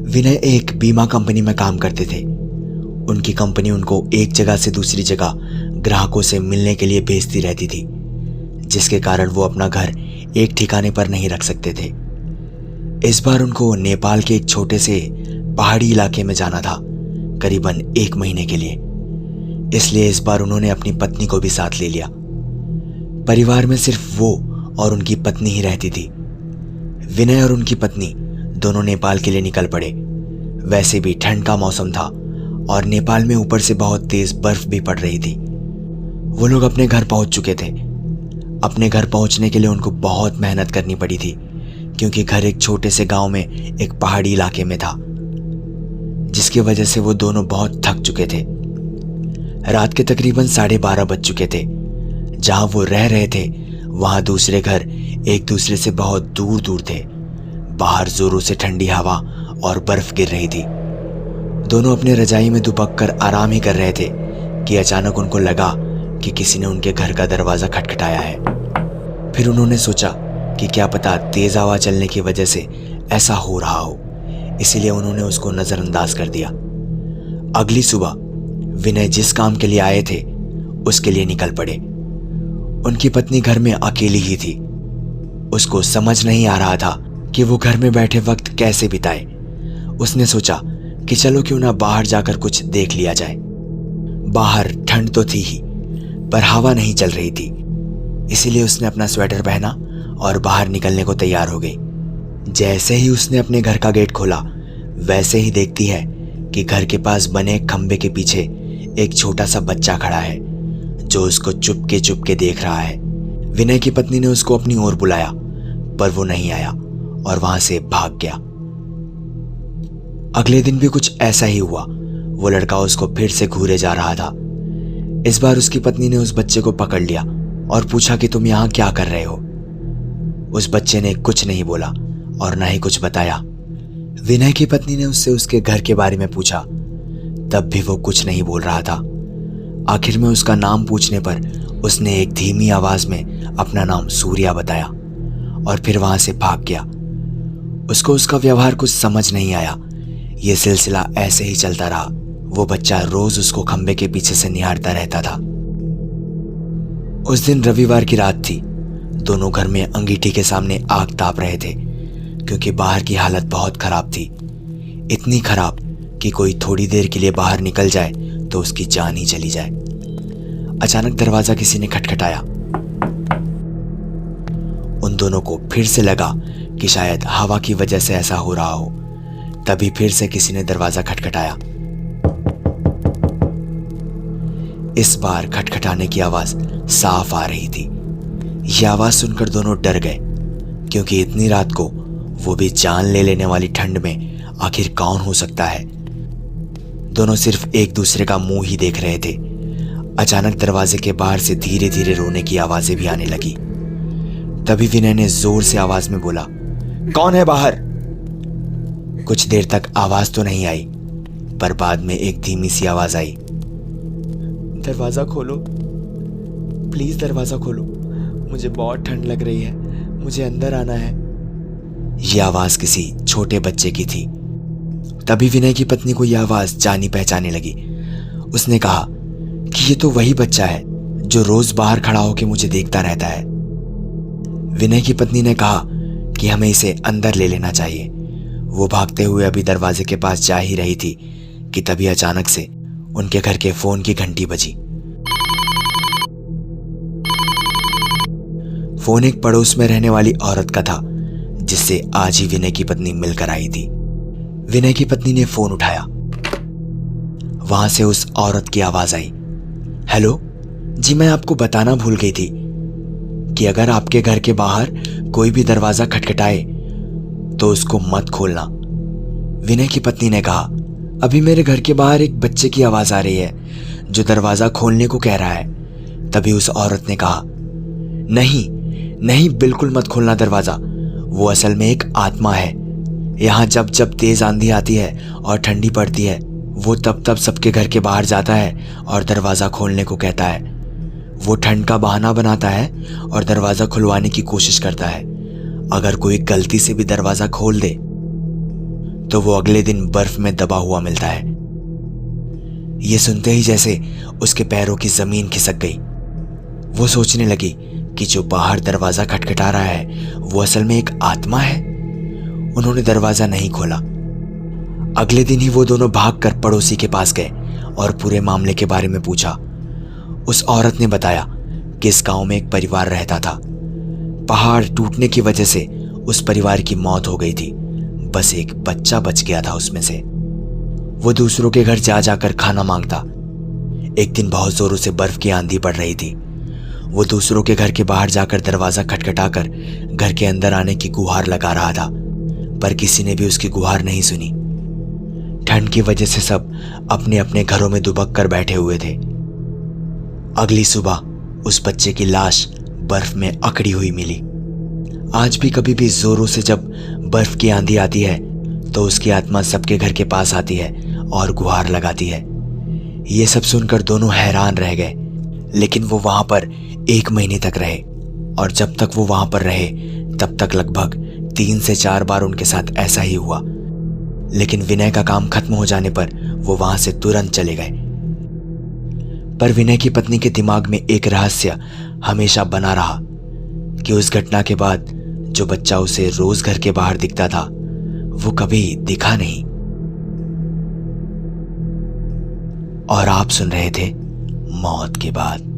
विनय एक बीमा कंपनी में काम करते थे। उनकी कंपनी उनको एक जगह से दूसरी जगह ग्राहकों से मिलने के लिए भेजती रहती थी, जिसके कारण वो अपना घर एक ठिकाने पर नहीं रख सकते थे। इस बार उनको नेपाल के एक छोटे से पहाड़ी इलाके में जाना था, करीबन 1 महीने के लिए। इसलिए इस बार उन्होंने अपनी पत्नी को भी साथ ले लिया। परिवार में सिर्फ वो और उनकी पत्नी ही रहती थी। विनय और उनकी पत्नी दोनों नेपाल के लिए निकल पड़े। वैसे भी ठंड का मौसम था और नेपाल में ऊपर से बहुत तेज बर्फ भी पड़ रही थी। वो लोग अपने घर पहुंच चुके थे। अपने घर पहुंचने के लिए उनको बहुत मेहनत करनी पड़ी थी, क्योंकि घर एक छोटे से गांव में एक पहाड़ी इलाके में था, जिसकी वजह से वो दोनों बहुत थक चुके थे। रात के तकरीबन 12:30 बज चुके थे। जहां वो रह रहे थे वहां दूसरे घर एक दूसरे से बहुत दूर दूर थे। बाहर जोरों से ठंडी हवा और बर्फ गिर रही थी। दोनों अपने रजाई में दुबक कर आराम ही कर रहे थे कि अचानक उनको लगा कि किसी ने उनके घर का दरवाजा खटखटाया है। फिर उन्होंने सोचा कि क्या पता तेज हवा चलने की वजह से ऐसा हो रहा हो, इसीलिए उन्होंने उसको नजरअंदाज कर दिया। अगली सुबह विनय जिस काम के लिए आए थे उसके लिए निकल पड़े। उनकी पत्नी घर में अकेली ही थी। उसको समझ नहीं आ रहा था कि वो घर में बैठे वक्त कैसे बिताए। उसने सोचा कि चलो क्यों ना बाहर जाकर कुछ देख लिया जाए। बाहर ठंड तो थी ही, पर हवा नहीं चल रही थी। इसीलिए उसने अपना स्वेटर पहना और बाहर निकलने को तैयार हो गई। जैसे ही उसने अपने घर का गेट खोला, वैसे ही देखती है कि घर के पास बने खंबे के पीछे एक छोटा सा बच्चा खड़ा है, जो उसको चुपके चुपके देख रहा है। विनय की पत्नी ने उसको अपनी ओर बुलाया, पर वो नहीं आया और वहां से भाग गया। अगले दिन भी कुछ ऐसा ही हुआ। वो लड़का उसको फिर से घूरे जा रहा था। इस बार उसकी पत्नी ने उस बच्चे को पकड़ लिया और पूछा कि तुम यहां क्या कर रहे हो। उस बच्चे ने कुछ नहीं बोला और ना ही कुछ बताया। विनय की पत्नी ने उससे उसके घर के बारे में पूछा, तब भी वो कुछ नहीं बोल रहा था। आखिर में उसका नाम पूछने पर उसने एक धीमी आवाज में अपना नाम सूर्या बताया और फिर वहां से भाग गया। उसको उसका व्यवहार कुछ समझ नहीं आया। ये सिलसिला ऐसे ही चलता रहा। वो बच्चा रोज उसको खंबे के पीछे से निहारता रहता था। उस दिन रविवार की रात थी। दोनों घर में अंगीठी के सामने आग ताप रहे थे, क्योंकि बाहर की हालत बहुत खराब थी। इतनी खराब कि कोई थोड़ी देर के लिए बाहर निकल जाए तो उसकी जान ही चली जाए। अचानक दरवाजा किसी ने खटखटाया। उन दोनों को फिर से लगा कि शायद हवा की वजह से ऐसा हो रहा हो। तभी फिर से किसी ने दरवाजा खटखटाया। इस बार खटखटाने की आवाज साफ आ रही थी। यह आवाज सुनकर दोनों डर गए, क्योंकि इतनी रात को, वो भी जान ले लेने वाली ठंड में, आखिर कौन हो सकता है। दोनों सिर्फ एक दूसरे का मुंह ही देख रहे थे। अचानक दरवाजे के बाहर से धीरे धीरे रोने की आवाजें भी आने लगी। तभी विनय ने जोर से आवाज में बोला, कौन है बाहर? कुछ देर तक आवाज तो नहीं आई, पर बाद में एक धीमी सी आवाज आई, दरवाजा खोलो, प्लीज दरवाजा खोलो, मुझे बहुत ठंड लग रही है, मुझे अंदर आना है। यह आवाज किसी छोटे बच्चे की थी। तभी विनय की पत्नी को यह आवाज जानी पहचाने लगी। उसने कहा कि ये तो वही बच्चा है जो रोज बाहर खड़ा होकर मुझे देखता रहता है। विनय की पत्नी ने कहा कि हमें इसे अंदर ले लेना चाहिए। वो भागते हुए अभी दरवाजे के पास जा ही रही थी कि तभी अचानक से उनके घर के फोन की घंटी बजी। फोन एक पड़ोस में रहने वाली औरत का था, जिससे आज ही विनय की पत्नी मिलकर आई थी। विनय की पत्नी ने फोन उठाया। वहां से उस औरत की आवाज आई, हेलो जी, मैं आपको बताना भूल गई थी कि अगर आपके घर के बाहर कोई भी दरवाजा खटखटाए तो उसको मत खोलना। विनय की पत्नी ने कहा, अभी मेरे घर के बाहर एक बच्चे की आवाज आ रही है जो दरवाजा खोलने को कह रहा है। तभी उस औरत ने कहा, नहीं नहीं, बिल्कुल मत खोलना दरवाजा, वो असल में एक आत्मा है। यहाँ जब जब तेज आंधी आती है और ठंडी पड़ती है, वो तब तब सबके घर के बाहर जाता है और दरवाजा खोलने को कहता है। वो ठंड का बहाना बनाता है और दरवाजा खुलवाने की कोशिश करता है। अगर कोई गलती से भी दरवाजा खोल दे तो वो अगले दिन बर्फ में दबा हुआ मिलता है। ये सुनते ही जैसे उसके पैरों की जमीन खिसक गई। वो सोचने लगी कि जो बाहर दरवाजा खटखटा रहा है वो असल में एक आत्मा है। उन्होंने दरवाजा नहीं खोला। अगले दिन ही वो दोनों भागकर पड़ोसी के पास गए और पूरे मामले के बारे में पूछा। उस औरत ने बताया कि इस गांव में एक परिवार रहता था। पहाड़ टूटने की वजह से उस परिवार की मौत हो गई थी। बस एक बच्चा बच गया था उसमें से। वो दूसरों के घर जा जाकर खाना मांगता। एक दिन बहुत जोरों से बर्फ की आंधी पड़ रही थी। वो दूसरों के घर के बाहर जाकर दरवाजा खटखटाकर घर के अंदर आने की गुहार लगा रहा था, पर किसी ने भी उसकी गुहार नहीं सुनी। ठंड की वजह से सब अपने अपने घरों में दुबक कर बैठे हुए थे। अगली सुबह उस बच्चे की लाश बर्फ में अकड़ी हुई मिली। आज भी कभी भी जोरों से जब बर्फ की आंधी आती है तो उसकी आत्मा सबके घर के पास आती है और गुहार लगाती है। ये सब सुनकर दोनों हैरान रह गए, लेकिन वो वहां पर 1 महीने तक रहे। और जब तक वो वहां पर रहे तब तक लगभग 3 से 4 बार उनके साथ ऐसा ही हुआ। लेकिन विनय का काम खत्म हो जाने पर वो वहां से तुरंत चले गए। पर विनय की पत्नी के दिमाग में एक रहस्य हमेशा बना रहा कि उस घटना के बाद जो बच्चा उसे रोज घर के बाहर दिखता था वो कभी दिखा नहीं। और आप सुन रहे थे मौत के बाद।